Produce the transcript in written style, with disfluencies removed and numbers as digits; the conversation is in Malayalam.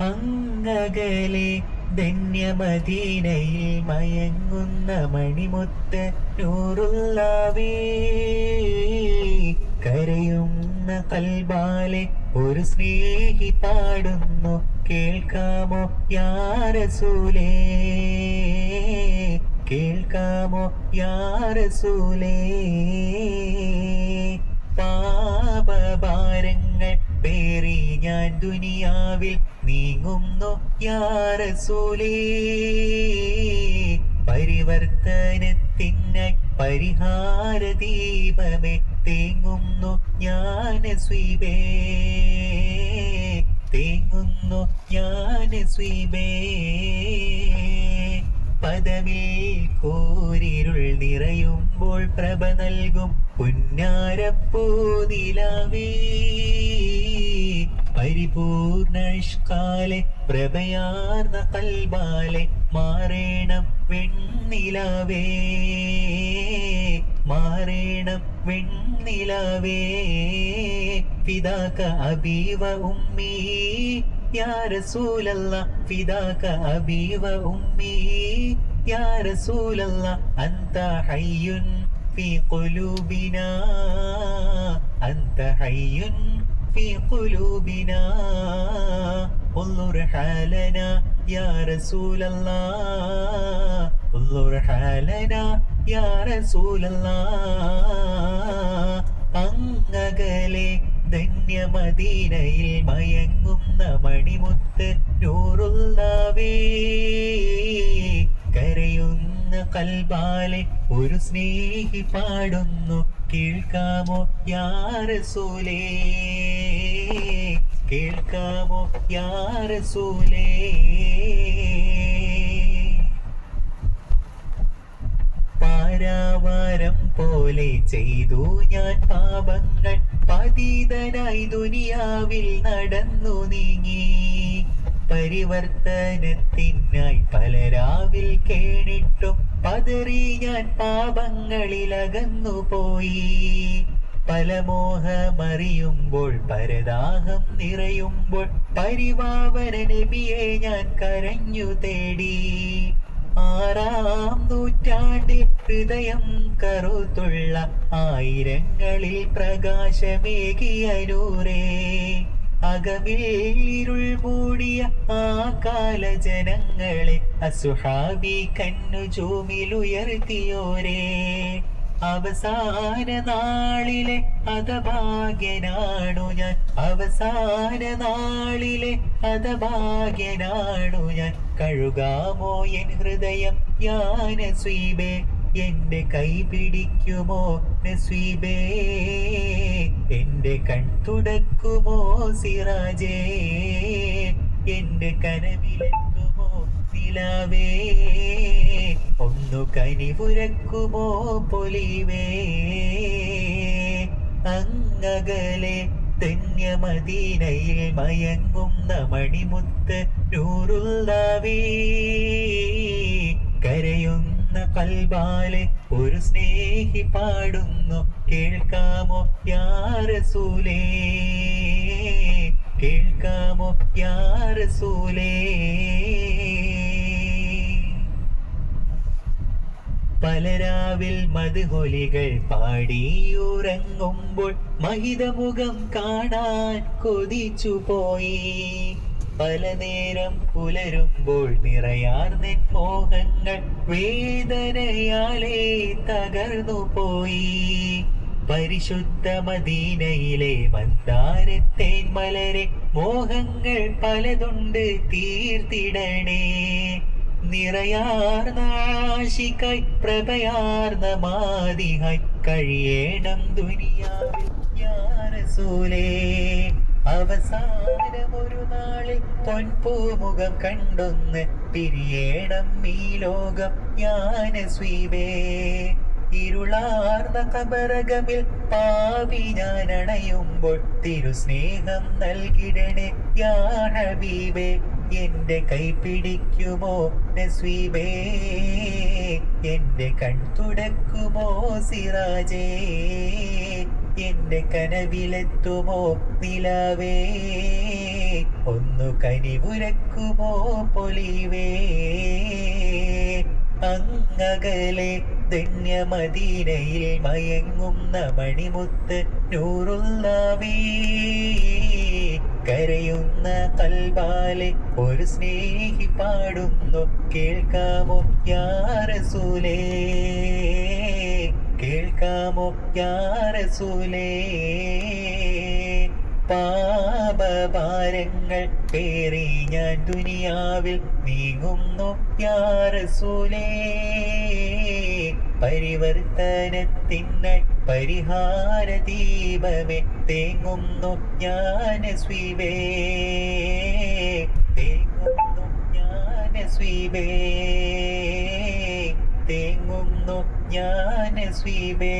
അങ്ങകലെ ധന്യമദീനയിൽ മയങ്ങുന്ന മണിമുത്ത് നൂറുള്ളവേ, കരയുന്ന കൽബാലെ ഒരു സ്നേഹി പാടുന്നു കേൾക്കാമോ യാ റസൂലേ, കേൾക്കാമോ യാ റസൂലേ. പാപഭാരങ്ങൾ പേറി ഞാൻ ദുനിയാവിൽ നീങ്ങുന്നു യാ റസൂലേ, പരിവർത്തനത്തിനായി പരിഹാര ദീപമേ തേങ്ങുന്നു ഞാൻ സ്വീബേ, തേങ്ങുന്നു ഞാൻ സ്വീബേ. പദമിൽ കോരിരുൾ നിറയുമ്പോൾ പ്രഭ നൽകും പുന്നാരപ്പൂനിലാവേ, പരിപൂർണ ഇഷ്കാലെ പ്രഭയാർന്ന കൽബാലെ മാറേണം വെണ്ണിലാവേ, മാറേണം വെണ്ണിലാവേ. ഫിദാക അബീ വ ഉമ്മീ യാ റസൂലല്ലാഹ്, ഫിദാക അബീ വ ഉമ്മീ യാ റസൂലല്ലാഹ്. അൻത ഹയ്യുൻ ഫീ ഖുലൂബിനാ, അൻത ഹയ്യുൻ ഫീ ഖുലൂബിനാ. انظر حالنا يا رسول الله، انظر حالنا يا رسول الله. അങ്ങകലെ ധന്യമദീനയിൽ മയങ്ങുന്ന മണിമുത്ത് നൂറുള്ളവേ, കരയുന്ന കൽബാലെ ഒരു സ്നേഹി പാടുന്നു കേൾക്കാമോ യാ റസൂലേ, കേൾക്കാമോ യാ റസൂലേ. പാരാവാരം പോലെ ചെയ്തു ഞാൻ പാപങ്ങൾ, പതിതനായി ദുനിയാവിൽ നടന്നു നീങ്ങി. പരിവർത്തനത്തിനായി പലരാവിൽ കേണിട്ടും പതറി ഞാൻ പാപങ്ങളിലകന്നു പോയി. പല മോഹമറിയുമ്പോൾ പരദാഹം നിറയുമ്പോൾ പരിവാവന നബിയെ ഞാൻ കരഞ്ഞു തേടി. 6-ാം നൂറ്റാണ്ടിൽ ഹൃദയം കറുത്തുള്ള ആയിരങ്ങളിൽ പ്രകാശമേകിയ നൂറേ, അകമിൽ ഇരുൾ മൂടിയ ആ കാല ജനങ്ങളെ അസുഹാബി കന്നുജൂമിലുയർത്തിയോരേ. അവസാന നാളിലെ ഹതഭാഗ്യനാണു ഞാൻ, അവസാന നാളിലെ ഹതഭാഗ്യനാണു ഞാൻ. കഴുകാമോ എൻ ഹൃദയം യാ നസീബേ, എന്റെ കൈ പിടിക്കുമോ നസീബേ, എന്റെ കൺ തുടക്കുമോ സിറാജേ, എന്റെ കനവിലെത്തുമോ നിലാവേ, ഒന്നു കനിവുരക്കുമോ പൊലിവേ. അങ്ങകലെ ധന്യമദീനയിൽ മയങ്ങുന്ന മണിമുത്ത് നൂറുള്ളവേ, കരയുന്ന കൽബാലെ ഒരു സ്നേഹി പാടുന്നു കേൾക്കാമോ യാ റസൂലേ, കേൾക്കാമോ യാ റസൂലേ. പലരാവിൽ മദ്ഹൊലികൾ പാടിയുറങ്ങുമ്പോൾ മഹിതമുഖം കാണാൻ കൊതിച്ചു പോയി. പല നേരം പുലരുമ്പോൾ നിറയാർന്നെൻ മോഹങ്ങൾ വേദനയാലേ തകർന്നു പോയി. പരിശുദ്ധ മദീനയിലെ മന്ദാരത്തേൻ മലരെ മോഹങ്ങൾ പലതുണ്ട് തീർത്തിടണേ. നിറയാർന്ന ആശിക്കായി പ്രഭയാർന്ന മാതിഹായി കഴിയേണം ദുനിയാവിൽ യാ റസൂലേ. അവസാനമൊരു നാളിൽ പൊൻപൂമുഖം കണ്ടൊന്ന് പിരിയേണം ഈ ലോകം യാ നസീബേ. ഇരുളാർന്ന ഖബറകമിൽ പാപി ഞാൻ അണയുമ്പോൾ തിരുസ്നേഹം നൽകിടണേ യാ ഹബീബേ. എന്റെ കൈ പിടിക്കുമോ നസീബേ, എന്റെ കൺ തുടക്കുമോ സിറാജേ, എന്റെ കനവിലെത്തുമോ നിലാവേ, ഒന്നു ഒന്നു കനിവുരക്കുമോ പൊലിവേ. അങ്ങകലെ ധന്യമദീനയിൽ മയങ്ങുന്ന മണിമുത്ത് നൂറുള്ളവേ. കരയുന്ന കൽബാലെ ഒരു സ്നേഹി പാടുന്നു കേൾക്കാമോ യാ റസൂലേ, കേൾക്കാമോ യാ റസൂലേ. പാപഭാരങ്ങൾ പേറി ഞാൻ ദുനിയാവിൽ നീങ്ങുന്നു യാ റസൂലേ. പരിവർത്തനത്തിനായി പരിഹാര ദീപമേ തേങ്ങുന്നു ഞാൻ സ്വീപേ, തേങ്ങുന്നു ഞാൻ സ്വീപേ, തേങ്ങുന്നു ഞാൻ സ്വീപേ.